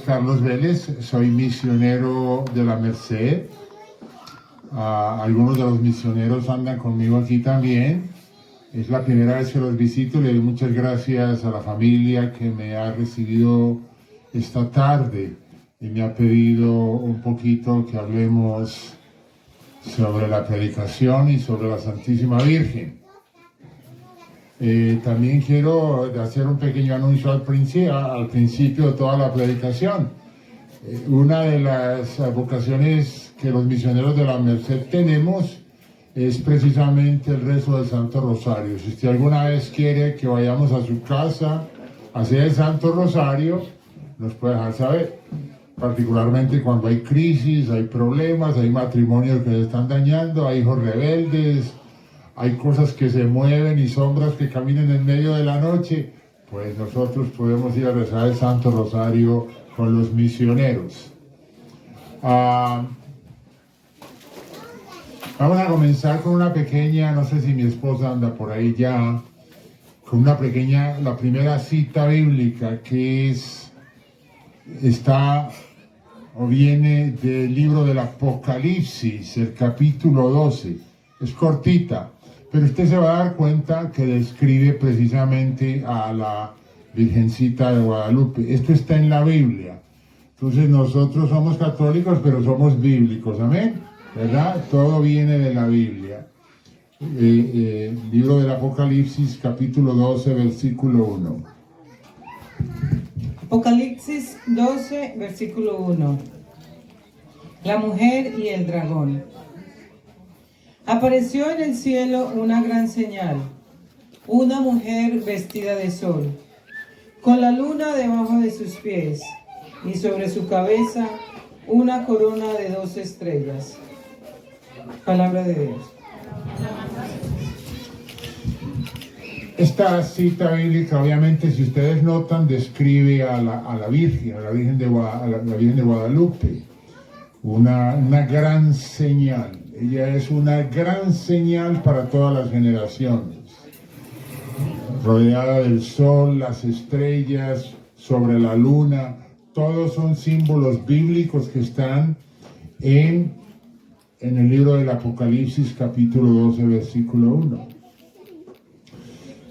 es Carlos Vélez, soy misionero de la Merced. Algunos de los misioneros andan conmigo aquí también. Es la primera vez que los visito. Le doy muchas gracias a la familia que me ha recibido esta tarde y me ha pedido un poquito que hablemos sobre la predicación y sobre la Santísima Virgen. También quiero hacer un pequeño anuncio al principio de toda la predicación. Una de las vocaciones que los misioneros de la Merced tenemos es precisamente el rezo del Santo Rosario. Si usted alguna vez quiere que vayamos a su casa a hacer el Santo Rosario, nos puede dejar saber. Particularmente cuando hay crisis, hay problemas, hay matrimonios que se están dañando, hay hijos rebeldes, hay cosas que se mueven y sombras que caminan en medio de la noche, pues nosotros podemos ir a rezar el Santo Rosario con los misioneros. Vamos a comenzar con una pequeña, no sé si mi esposa anda por ahí ya, con una pequeña, la primera cita bíblica que viene del libro del Apocalipsis, el capítulo 12. Es cortita, pero usted se va a dar cuenta que describe precisamente a la Virgencita de Guadalupe. Esto está en la Biblia. Entonces nosotros somos católicos, pero somos bíblicos, amén, ¿verdad? Todo viene de la Biblia. Libro del Apocalipsis, capítulo 12, versículo 1. Apocalipsis 12, versículo 1. La mujer y el dragón. Apareció en el cielo una gran señal, una mujer vestida de sol, con la luna debajo de sus pies, y sobre su cabeza una corona de 12 estrellas. Palabra de Dios. Esta cita bíblica, obviamente, si ustedes notan, describe a la Virgen de Guadalupe, una gran señal. Ella es una gran señal para todas las generaciones. Rodeada del sol, las estrellas, sobre la luna, todos son símbolos bíblicos que están en el libro del Apocalipsis, capítulo 12, versículo 1.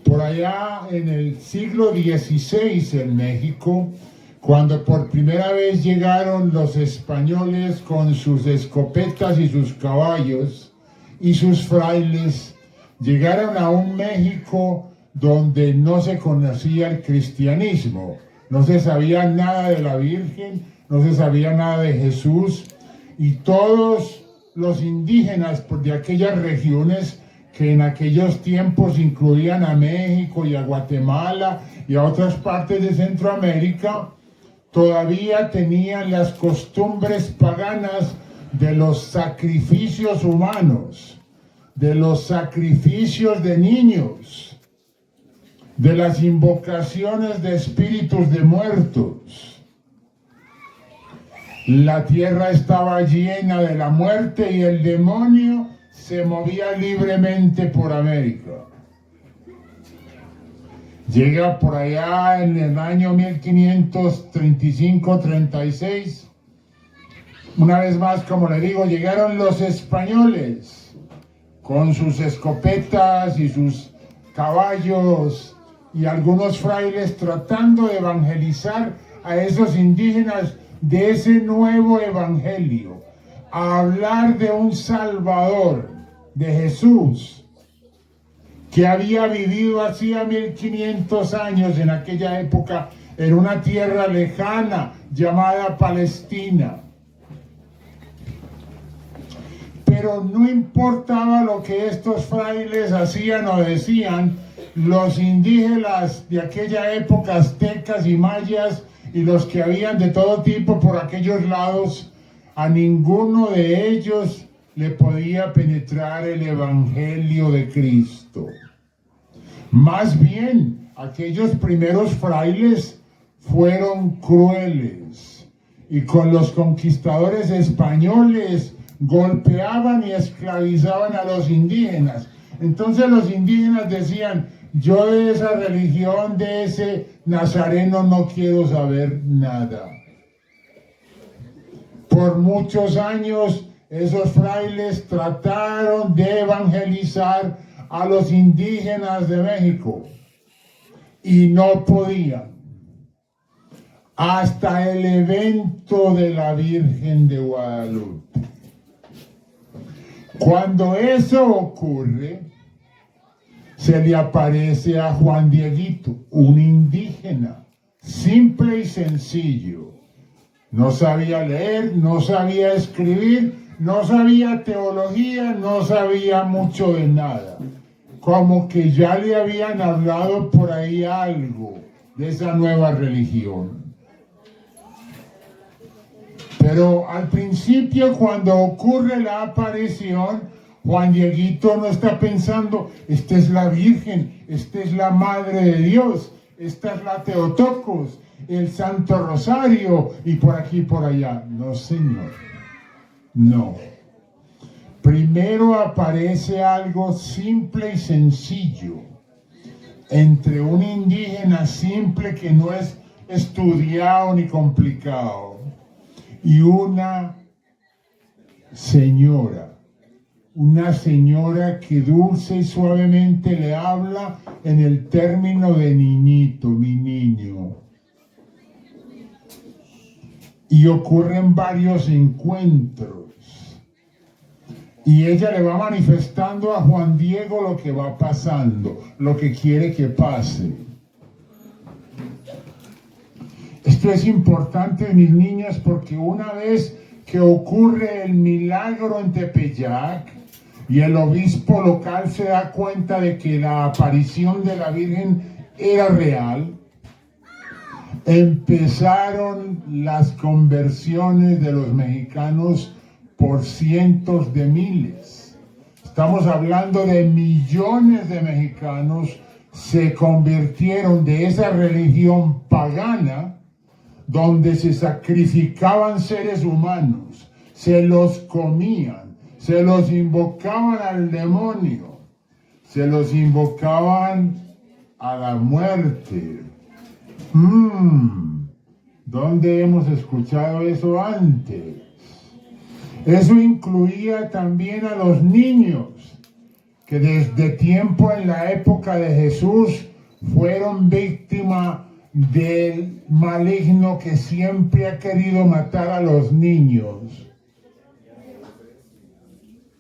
Por allá en el siglo XVI en México, cuando por primera vez llegaron los españoles con sus escopetas y sus caballos y sus frailes, llegaron a un México donde no se conocía el cristianismo, no se sabía nada de la Virgen, no se sabía nada de Jesús, y todos los indígenas de aquellas regiones que en aquellos tiempos incluían a México y a Guatemala y a otras partes de Centroamérica, todavía tenían las costumbres paganas de los sacrificios humanos, de los sacrificios de niños, de las invocaciones de espíritus de muertos. La tierra estaba llena de la muerte y el demonio se movía libremente por América. Llega por allá en el año 1535-36. Una vez más, como le digo, llegaron los españoles con sus escopetas y sus caballos y algunos frailes tratando de evangelizar a esos indígenas de ese nuevo evangelio, a hablar de un Salvador, de Jesús, que había vivido hacía 1500 años en aquella época en una tierra lejana llamada Palestina. Pero no importaba lo que estos frailes hacían o decían, los indígenas de aquella época, aztecas y mayas, y los que habían de todo tipo por aquellos lados, a ninguno de ellos le podía penetrar el evangelio de Cristo. Más bien, aquellos primeros frailes fueron crueles y con los conquistadores españoles golpeaban y esclavizaban a los indígenas. Entonces los indígenas decían, yo de esa religión, de ese nazareno no quiero saber nada. por muchos años esos frailes trataron de evangelizar a los indígenas de México y no podían. Hasta el evento de la Virgen de Guadalupe. Cuando eso ocurre, se le aparece a Juan Dieguito, un indígena, simple y sencillo. No sabía leer, no sabía escribir, no sabía teología, no sabía mucho de nada. Como que ya le habían hablado por ahí algo de esa nueva religión. Pero al principio, cuando ocurre la aparición, Juan Dieguito no está pensando, esta es la Virgen, esta es la Madre de Dios, esta es la Teotocos, el Santo Rosario y por aquí y por allá. No, señor, no. Primero aparece algo simple y sencillo, entre un indígena simple que no es estudiado ni complicado, y una señora que dulce y suavemente le habla en el término de niñito, mi niño. Y ocurren varios encuentros. Y ella le va manifestando a Juan Diego lo que va pasando, lo que quiere que pase. Esto es importante, mis niñas, porque una vez que ocurre el milagro en Tepeyac y el obispo local se da cuenta de que la aparición de la Virgen era real, empezaron las conversiones de los mexicanos por cientos de miles. Estamos hablando de millones de mexicanos se convirtieron de esa religión pagana donde se sacrificaban seres humanos, se los comían, se los invocaban al demonio, se los invocaban a la muerte. ¿Dónde hemos escuchado eso antes? Eso incluía también a los niños, que desde tiempo en la época de Jesús fueron víctimas del maligno que siempre ha querido matar a los niños.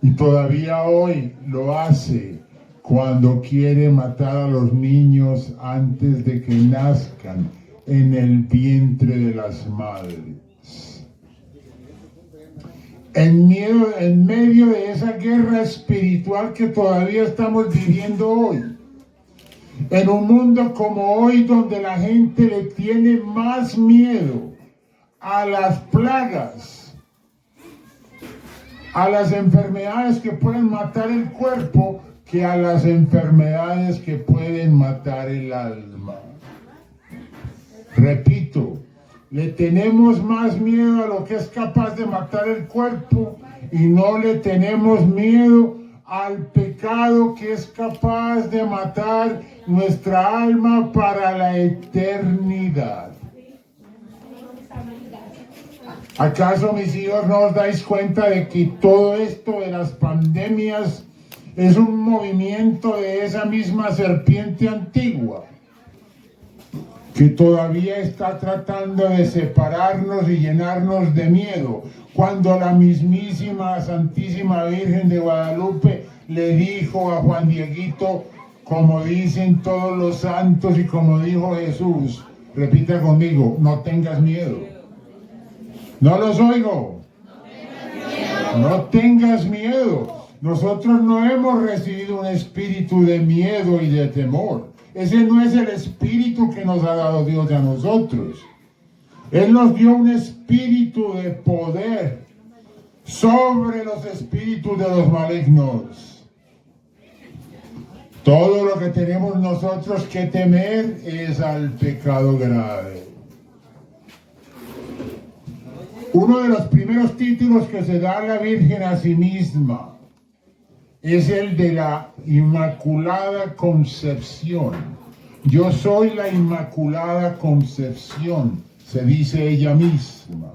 Y todavía hoy lo hace cuando quiere matar a los niños antes de que nazcan en el vientre de las madres. En medio de esa guerra espiritual que todavía estamos viviendo hoy, en un mundo como hoy donde la gente le tiene más miedo a las plagas, a las enfermedades que pueden matar el cuerpo, que a las enfermedades que pueden matar el alma. Repito, le tenemos más miedo a lo que es capaz de matar el cuerpo y no le tenemos miedo al pecado que es capaz de matar nuestra alma para la eternidad. ¿Acaso, mis hijos, no os dais cuenta de que todo esto de las pandemias es un movimiento de esa misma serpiente antigua que todavía está tratando de separarnos y llenarnos de miedo, cuando la mismísima Santísima Virgen de Guadalupe le dijo a Juan Dieguito, como dicen todos los santos y como dijo Jesús, repita conmigo, no tengas miedo. No los oigo. No tengas miedo. Nosotros no hemos recibido un espíritu de miedo y de temor. Ese no es el espíritu que nos ha dado Dios a nosotros. Él nos dio un espíritu de poder sobre los espíritus de los malignos. Todo lo que tenemos nosotros que temer es al pecado grave. Uno de los primeros títulos que se da a la Virgen a sí misma es el de la Inmaculada Concepción. Yo soy la Inmaculada Concepción, se dice ella misma.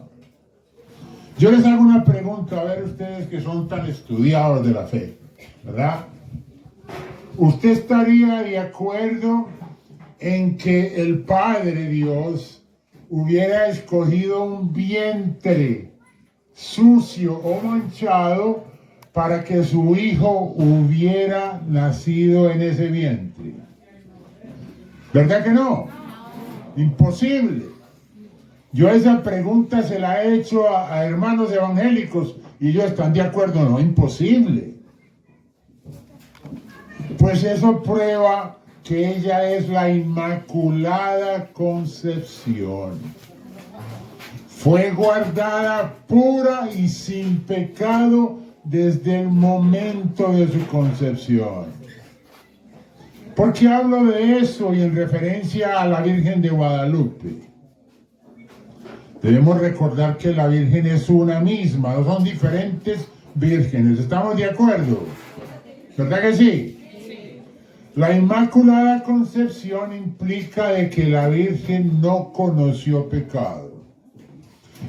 Yo les hago una pregunta, a ver ustedes que son tan estudiados de la fe, ¿verdad? ¿Usted estaría de acuerdo en que el Padre Dios hubiera escogido un vientre sucio o manchado para que su hijo hubiera nacido en ese vientre? ¿Verdad que no? Imposible. Yo esa pregunta se la he hecho a hermanos evangélicos y ellos están de acuerdo, no, imposible. Pues eso prueba que ella es la Inmaculada Concepción. Fue guardada pura y sin pecado desde el momento de su concepción. ¿Por qué hablo de eso y en referencia a la Virgen de Guadalupe? Debemos recordar que la Virgen es una misma, no son diferentes vírgenes. ¿Estamos de acuerdo? ¿Verdad que sí? La Inmaculada Concepción implica de que la Virgen no conoció pecado.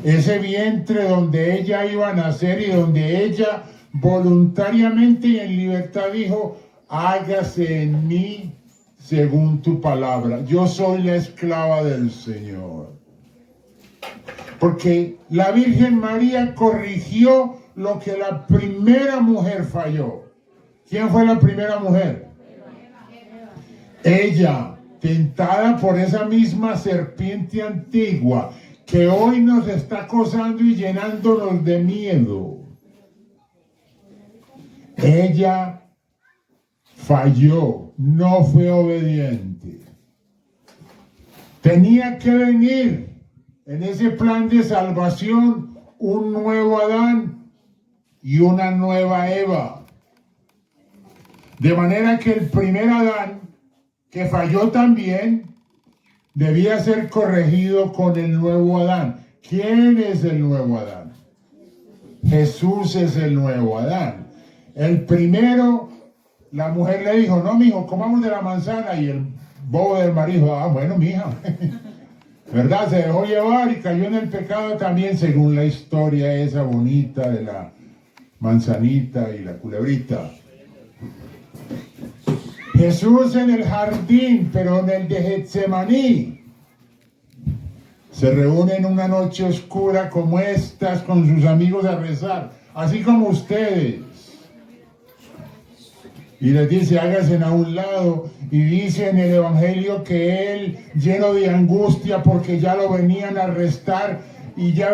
Ese vientre donde ella iba a nacer y donde ella voluntariamente y en libertad dijo: hágase en mí según tu palabra. Yo soy la esclava del Señor. Porque la Virgen María corrigió lo que la primera mujer falló. ¿Quién fue la primera mujer? Ella, tentada por esa misma serpiente antigua que hoy nos está acosando y llenándonos de miedo. Ella falló, no fue obediente. Tenía que venir en ese plan de salvación un nuevo Adán y una nueva Eva. De manera que el primer Adán, que falló también, debía ser corregido con el nuevo Adán. ¿Quién es el nuevo Adán? Jesús es el nuevo Adán. El primero, la mujer le dijo: no, mijo, comamos de la manzana. Y el bobo del marido: ah, bueno, mija. ¿Verdad? Se dejó llevar y cayó en el pecado también, según la historia esa bonita de la manzanita y la culebrita. Jesús en el jardín, pero en el de Getsemaní, se reúnen una noche oscura como estas con sus amigos a rezar, así como ustedes. Y les dice: háganse a un lado. Y dice en el Evangelio que él, lleno de angustia porque ya lo venían a arrestar y ya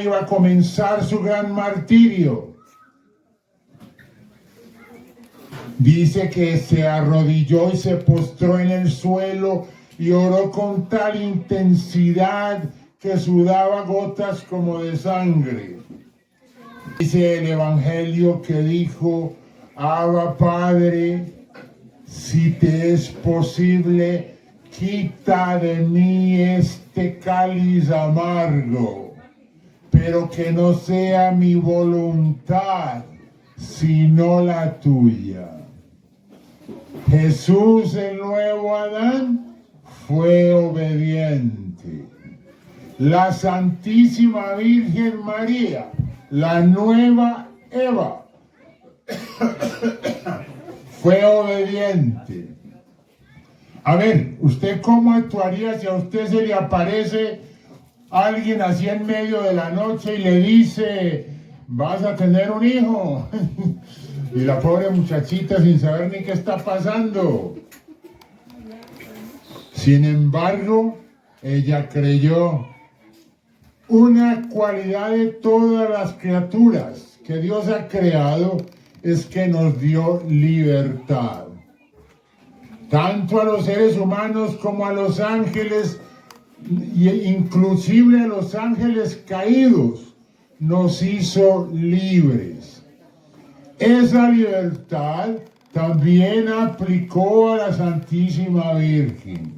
iba a comenzar su gran martirio. Dice que se arrodilló y se postró en el suelo y oró con tal intensidad que sudaba gotas como de sangre. Dice el Evangelio que dijo: Abba, Padre, si te es posible, quita de mí este cáliz amargo, pero que no sea mi voluntad, sino la tuya. Jesús, el nuevo Adán, fue obediente. La Santísima Virgen María, la nueva Eva, fue obediente. A ver, ¿usted cómo actuaría si a usted se le aparece alguien así en medio de la noche y le dice: vas a tener un hijo? Y la pobre muchachita sin saber ni qué está pasando. Sin embargo, ella creyó. Una cualidad de todas las criaturas que Dios ha creado es que nos dio libertad. Tanto a los seres humanos como a los ángeles, inclusive a los ángeles caídos, nos hizo libres. Esa libertad también aplicó a la Santísima Virgen.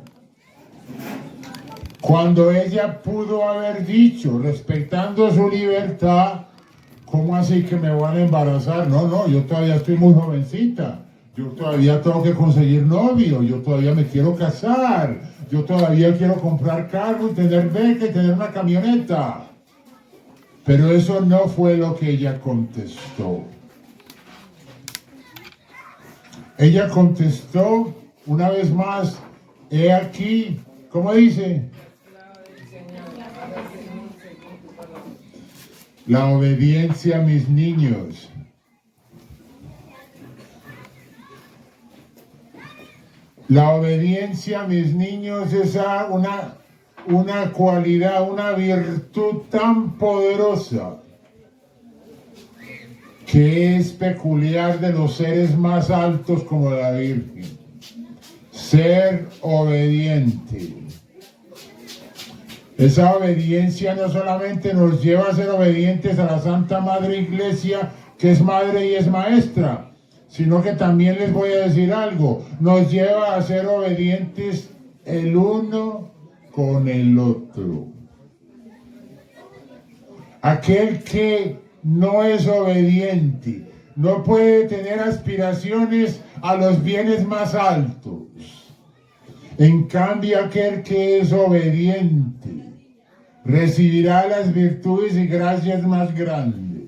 Cuando ella pudo haber dicho, respetando su libertad: ¿cómo así que me van a embarazar? No, yo todavía estoy muy jovencita. Yo todavía tengo que conseguir novio. Yo todavía me quiero casar. Yo todavía quiero comprar carro y tener beca y tener una camioneta. Pero eso no fue lo que ella contestó. Ella contestó una vez más, he aquí, ¿cómo dice? La obediencia a mis niños. La obediencia a mis niños es una cualidad, una virtud tan poderosa que es peculiar de los seres más altos como la Virgen. Ser obediente. Esa obediencia no solamente nos lleva a ser obedientes a la Santa Madre Iglesia, que es madre y es maestra, sino que también les voy a decir algo, nos lleva a ser obedientes el uno con el otro. Aquel que no es obediente no puede tener aspiraciones a los bienes más altos. En cambio, aquel que es obediente recibirá las virtudes y gracias más grandes.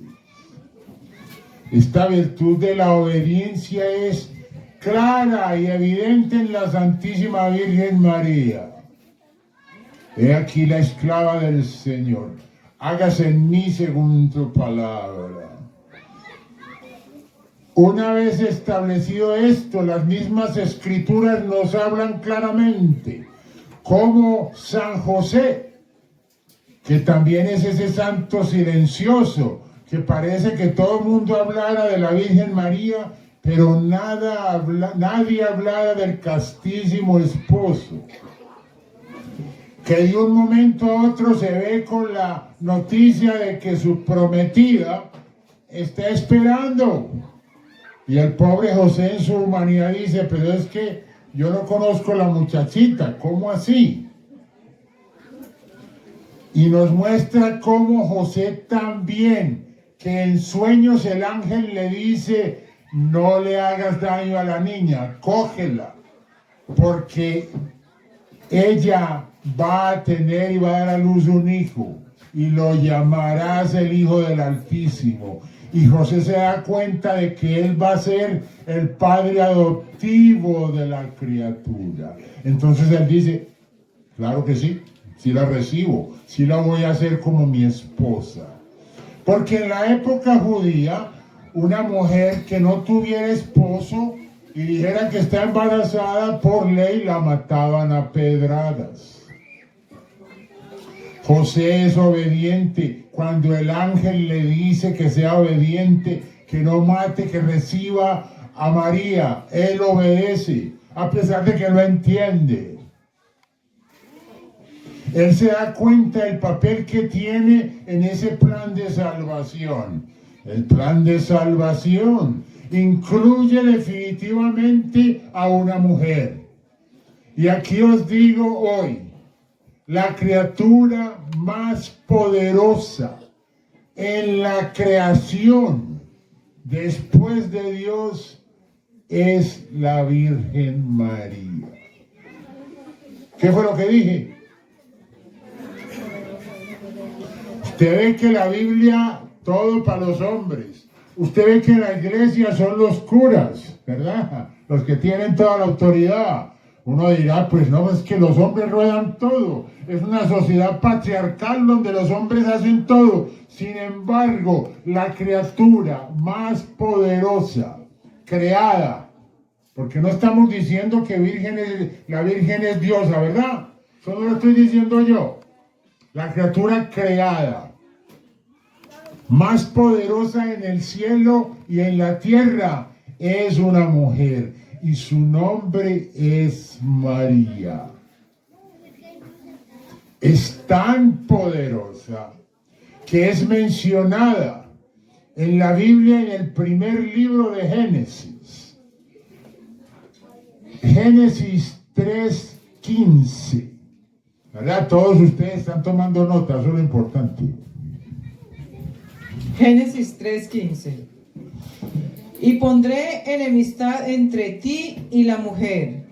Esta virtud de la obediencia es clara y evidente en la Santísima Virgen María. He aquí la esclava del Señor, hágase en mí según tu palabra. Una vez establecido esto, las mismas escrituras nos hablan claramente, como San José, que también es ese santo silencioso, que parece que todo el mundo hablara de la Virgen María, pero nadie hablara del castísimo esposo, que de un momento a otro se ve con la noticia de que su prometida está esperando. Y el pobre José en su humanidad dice, pero es que yo no conozco a la muchachita, ¿cómo así? Y nos muestra cómo José también, que en sueños el ángel le dice, no le hagas daño a la niña, cógela, porque ella va a tener y va a dar a luz un hijo, y lo llamarás el Hijo del Altísimo. Y José se da cuenta de que él va a ser el padre adoptivo de la criatura. Entonces él dice, claro que sí, sí la recibo, sí la voy a hacer como mi esposa. Porque en la época judía, una mujer que no tuviera esposo y dijera que está embarazada, por ley la mataban a pedradas. José es obediente cuando el ángel le dice que sea obediente, que no mate, que reciba a María. Él obedece, a pesar de que no entiende. Él se da cuenta del papel que tiene en ese plan de salvación. El plan de salvación incluye definitivamente a una mujer. Y aquí os digo hoy, la criatura más poderosa en la creación después de Dios es la Virgen María. ¿Qué fue lo que dije? Usted ve que la Biblia, todo para los hombres. Usted ve que la iglesia son los curas, ¿verdad? Los que tienen toda la autoridad. Uno dirá, pues no, es que los hombres ruedan todo. Es una sociedad patriarcal donde los hombres hacen todo. Sin embargo, la criatura más poderosa, creada, porque no estamos diciendo que la Virgen es diosa, ¿verdad? Eso no lo estoy diciendo yo. La criatura creada, más poderosa en el cielo y en la tierra, es una mujer. Y su nombre es María. Es tan poderosa que es mencionada en la Biblia en el primer libro de Génesis. Génesis 3:15. ¿Verdad? Todos ustedes están tomando nota, eso es lo importante. Génesis 3:15. Y pondré enemistad entre ti y la mujer,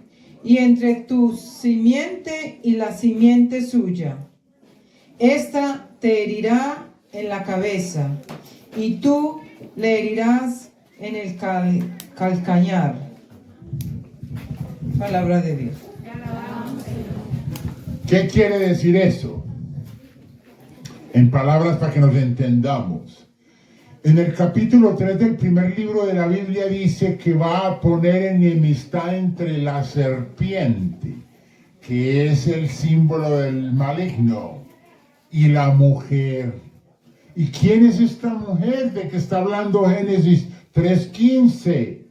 y entre tu simiente y la simiente suya. Esta te herirá en la cabeza, y tú le herirás en el calcañar. Palabra de Dios. ¿Qué quiere decir eso? En palabras para que nos entendamos. En el capítulo 3 del primer libro de la Biblia dice que va a poner enemistad entre la serpiente, que es el símbolo del maligno, y la mujer. ¿Y quién es esta mujer de que está hablando Génesis 3:15?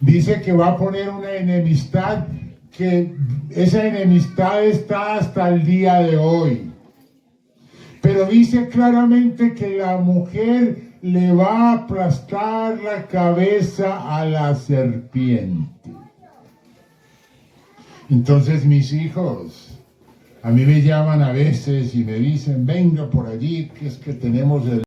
Dice que va a poner una enemistad, que esa enemistad está hasta el día de hoy. Pero dice claramente que la mujer le va a aplastar la cabeza a la serpiente. Entonces mis hijos, a mí me llaman a veces y me dicen, venga por allí, que es que tenemos el